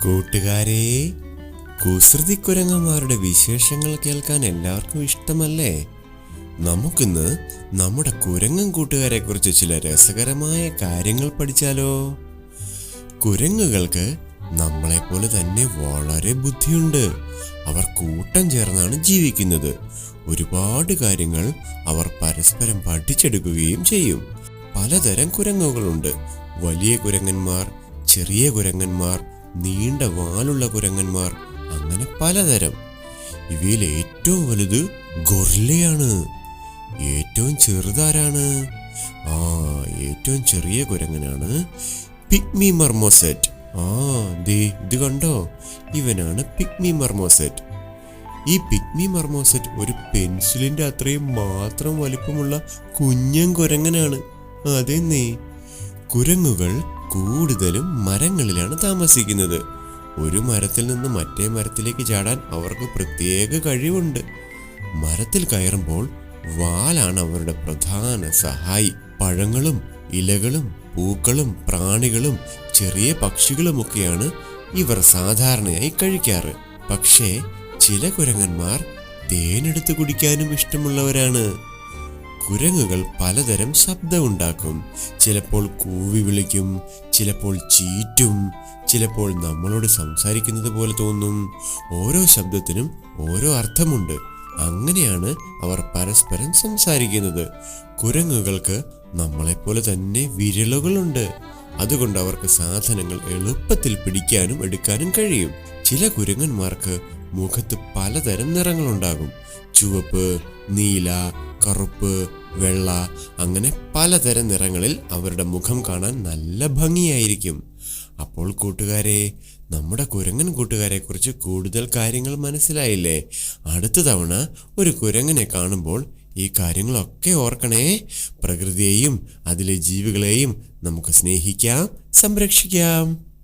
കൂട്ടുകാരെ, കുസൃതിക്കുരങ്ങന്മാരുടെ വിശേഷങ്ങൾ കേൾക്കാൻ എല്ലാവർക്കും ഇഷ്ടമല്ലേ? നമുക്കിന്ന് നമ്മുടെ കുരങ്ങൻ കൂട്ടുകാരെ കുറിച്ച് ചില രസകരമായ കാര്യങ്ങൾ പഠിച്ചാലോ? കുരങ്ങുകൾക്ക് നമ്മളെപ്പോലെ തന്നെ വളരെ ബുദ്ധിയുണ്ട്. അവർ കൂട്ടം ചേർന്നാണ് ജീവിക്കുന്നത്. ഒരുപാട് കാര്യങ്ങൾ അവർ പരസ്പരം പഠിച്ചെടുക്കുകയും ചെയ്യും. പലതരം കുരങ്ങുകളുണ്ട്. വലിയ കുരങ്ങന്മാർ, ചെറിയ കുരങ്ങന്മാർ, നീണ്ട വാലുള്ള കുരങ്ങന്മാർ, അങ്ങനെ പലതരം. ഇവയിൽ ഏറ്റവും വലുത് ഗൊറില്ലയാണ്. ഏറ്റവും ചെറുതാരാണ്? ഏറ്റവും ചെറിയ കുരങ്ങനാണ് പിഗ്മി മർമോസെറ്റ്. ഇത് കണ്ടോ, ഇവനാണ് പിഗ്മി മർമോസെറ്റ്. ഈ പിഗ്മി മർമോസെറ്റ് ഒരു പെൻസിലിന്റെ അത്രയും മാത്രം വലിപ്പമുള്ള കുഞ്ഞൻ കുരങ്ങനാണ്. അതെന്നേ, കുരങ്ങുകൾ കൂടുതലും മരങ്ങളിലാണ് താമസിക്കുന്നത്. ഒരു മരത്തിൽ നിന്ന് മറ്റേ മരത്തിലേക്ക് ചാടാൻ അവർക്ക് പ്രത്യേക കഴിവുണ്ട്. മരത്തിൽ കയറുമ്പോൾ വാലാണ് അവരുടെ പ്രധാന സഹായി. പഴങ്ങളും ഇലകളും പൂക്കളും പ്രാണികളും ചെറിയ പക്ഷികളുമൊക്കെയാണ് ഇവർ സാധാരണയായി കഴിക്കാറ്. പക്ഷേ ചില കുരങ്ങന്മാർ തേനെടുത്ത് കുടിക്കാനും ഇഷ്ടമുള്ളവരാണ്. കുരങ്ങുകൾ പലതരം ശബ്ദമുണ്ടാക്കും. ചിലപ്പോൾ കൂവി വിളിക്കും, ചിലപ്പോൾ ചീറ്റും, ചിലപ്പോൾ നമ്മളോട് സംസാരിക്കുന്നത് പോലെ തോന്നും. ഓരോ ശബ്ദത്തിനും ഓരോ അർത്ഥമുണ്ട്. അങ്ങനെയാണ് അവർ പരസ്പരം സംസാരിക്കുന്നത്. കുരങ്ങുകൾക്ക് നമ്മളെപ്പോലെ തന്നെ വിരലുകളുണ്ട്. അതുകൊണ്ട് അവർക്ക് സാധനങ്ങൾ എളുപ്പത്തിൽ പിടിക്കാനും എടുക്കാനും കഴിയും. ചില കുരങ്ങന്മാർക്ക് മുഖത്ത് പലതരം നിറങ്ങളുണ്ടാകും. ചുവപ്പ്, നീല, കറുപ്പ്, വെള്ള, അങ്ങനെ പലതരം നിറങ്ങളിൽ അവരുടെ മുഖം കാണാൻ നല്ല ഭംഗിയായിരിക്കും. അപ്പോൾ കൂട്ടുകാരെ, നമ്മുടെ കുരങ്ങൻ കൂട്ടുകാരെ കുറിച്ച് കൂടുതൽ കാര്യങ്ങൾ മനസ്സിലായില്ലേ? അടുത്ത തവണ ഒരു കുരങ്ങനെ കാണുമ്പോൾ ഈ കാര്യങ്ങളൊക്കെ ഓർക്കണേ. പ്രകൃതിയെയും അതിലെ ജീവികളെയും നമുക്ക് സ്നേഹിക്കാം, സംരക്ഷിക്കാം.